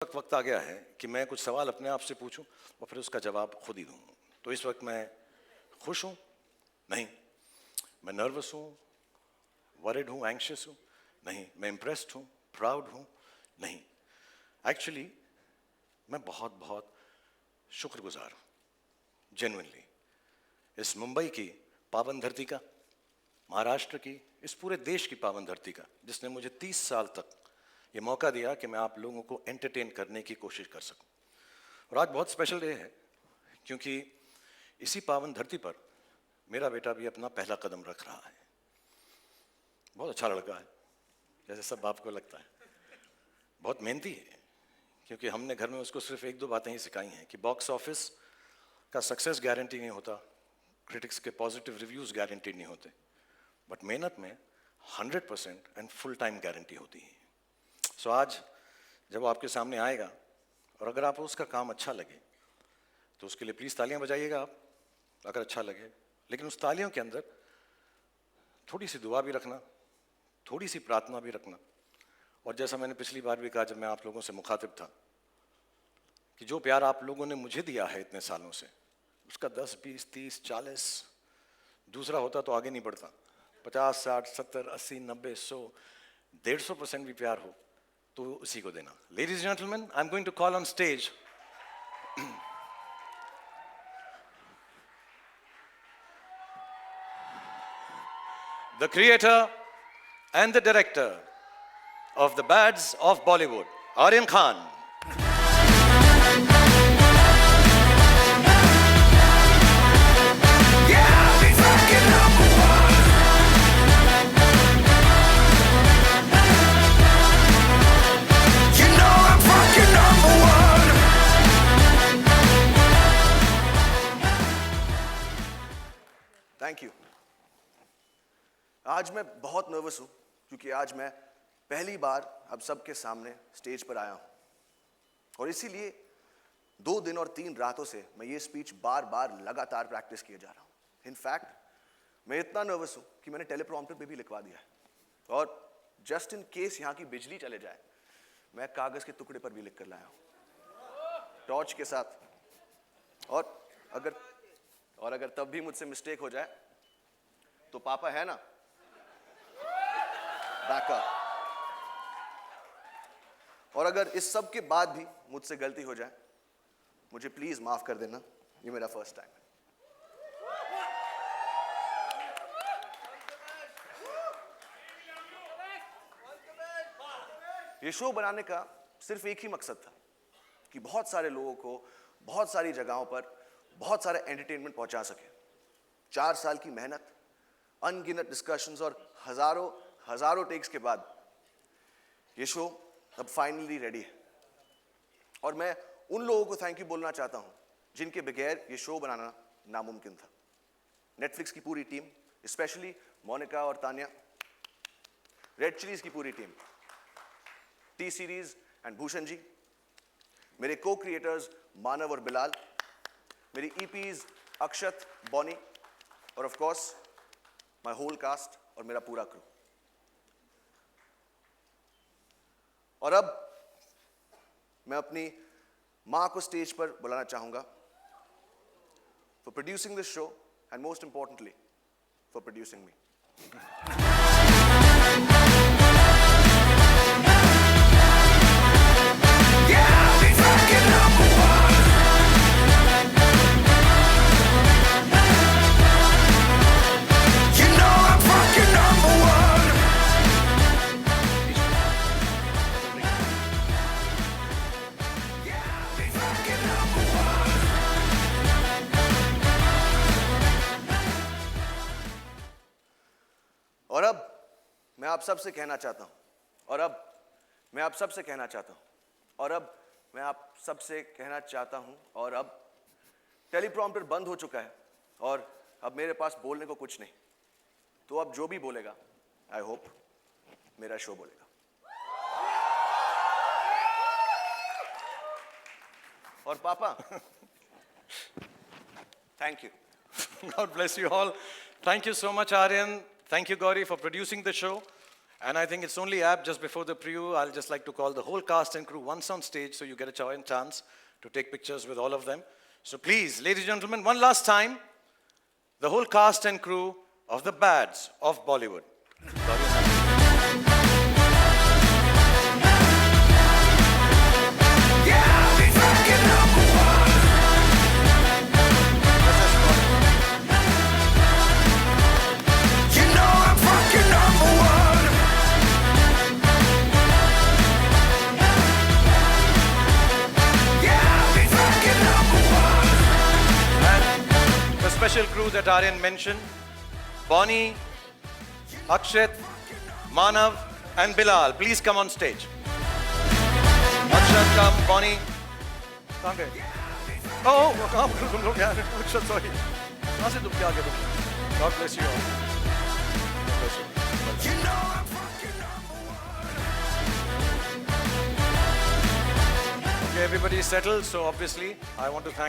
वक्त आ गया है कि मैं कुछ सवाल अपने आप से पूछूं और फिर उसका जवाब खुद ही दूं। तो इस वक्त मैं खुश हूं? नहीं। मैं नर्वस हूं, वरिड हूं, एंग्शियस हूं? नहीं। मैं इम्प्रेस्ड हूं, प्राउड हूं? नहीं। एक्चुअली मैं बहुत बहुत शुक्रगुजार हूं, जेन्युइनली, इस मुंबई की पावन धरती का, महाराष्ट्र की, इस पूरे देश की पावन धरती का, जिसने मुझे 30 साल तक ये मौका दिया कि मैं आप लोगों को एंटरटेन करने की कोशिश कर सकूं। और आज बहुत स्पेशल डे है क्योंकि इसी पावन धरती पर मेरा बेटा भी अपना पहला कदम रख रहा है। बहुत अच्छा लड़का है, जैसे सब बाप को लगता है। बहुत मेहनती है क्योंकि हमने घर में उसको सिर्फ एक दो बातें ही सिखाई हैं कि बॉक्स ऑफिस का सक्सेस गारंटी नहीं होता, क्रिटिक्स के पॉजिटिव रिव्यूज गारंटी नहीं होते, बट मेहनत में 100% एंड फुल टाइम गारंटी होती है। सो आज जब वो आपके सामने आएगा और अगर आपको उसका काम अच्छा लगे तो उसके लिए प्लीज़ तालियां बजाइएगा आप, अगर अच्छा लगे। लेकिन उस तालियों के अंदर थोड़ी सी दुआ भी रखना, थोड़ी सी प्रार्थना भी रखना। और जैसा मैंने पिछली बार भी कहा जब मैं आप लोगों से मुखातिब था कि जो प्यार आप लोगों ने मुझे दिया है इतने सालों से, उसका 10, 20, 30, 40 दूसरा होता तो आगे नहीं बढ़ता। 50, 60, 70, 80, 90, 100, 150% भी प्यार हो तो उसी को देना। Ladies and gentlemen, I'm going to call on stage the creator and the director of the Bads of Bollywood, Aryan Khan. Thank you. आज मैं बहुत नर्वस हूं क्योंकि आज मैं पहली बार अब सबके सामने स्टेज पर आया हूं और इसीलिए 2 दिन और 3 रातों से मैं ये स्पीच बार बार लगातार प्रैक्टिस किए जा रहा हूं। इनफैक्ट मैं इतना नर्वस हूं कि मैंने टेलीप्रॉम्प्टर पे भी लिखवा दिया है और जस्ट इन केस यहां की बिजली चले जाए मैं कागज के टुकड़े पर भी लिख कर लाया हूं टॉर्च के साथ। और अगर तब भी मुझसे मिस्टेक हो जाए तो पापा है ना बैकअप। और अगर इस सब के बाद भी मुझसे गलती हो जाए मुझे प्लीज माफ कर देना, ये मेरा फर्स्ट टाइम है। ये शो बनाने का सिर्फ एक ही मकसद था कि बहुत सारे लोगों को बहुत सारी जगहों पर बहुत सारा एंटरटेनमेंट पहुंचा सके। 4 साल की मेहनत, अनगिनत डिस्कशंस और हजारों टेक्स के बाद ये शो अब फाइनली रेडी है। और मैं उन लोगों को थैंक यू बोलना चाहता हूं जिनके बगैर ये शो बनाना नामुमकिन था। नेटफ्लिक्स की पूरी टीम, स्पेशली मोनिका और तान्या, रेड चिलीज की पूरी team, T series and Bhushan ji, मेरे को क्रिएटर्स मानव और बिलाल, मेरी ईपीज अक्षत, बॉनी और of course my whole cast और मेरा पूरा क्रू। और अब मैं अपनी मां को स्टेज पर बुलाना चाहूंगा for producing this show and most importantly for producing me. और अब मैं आप सबसे कहना चाहता हूं, और अब मैं आप सबसे कहना चाहता हूं, और अब मैं आप सबसे कहना चाहता हूं, और अब टेलीप्रॉम्प्टर बंद हो चुका है और अब मेरे पास बोलने को कुछ नहीं। तो अब जो भी बोलेगा आई होप मेरा शो बोलेगा। और पापा thank you. God bless you all. Thank you so much, Aryan. Thank you, Gauri, for producing the show. And I think it's only apt just before the preview, I'll just like to call the whole cast and crew once on stage so you get a chance to take pictures with all of them. So please, ladies and gentlemen, one last time, the whole cast and crew of the Bads of Bollywood. The special crew that Aryan mentioned, Bonnie, Akshat, Manav and Bilal, please come on stage. Akshat, come, Bonnie. कहाँ गए? Oh, कहाँ पर तुम लोग यार? Akshat, sorry. कहाँ से तुम क्या गए तुम? God bless you all. God bless you. Okay, everybody is settled. So obviously, I want to thank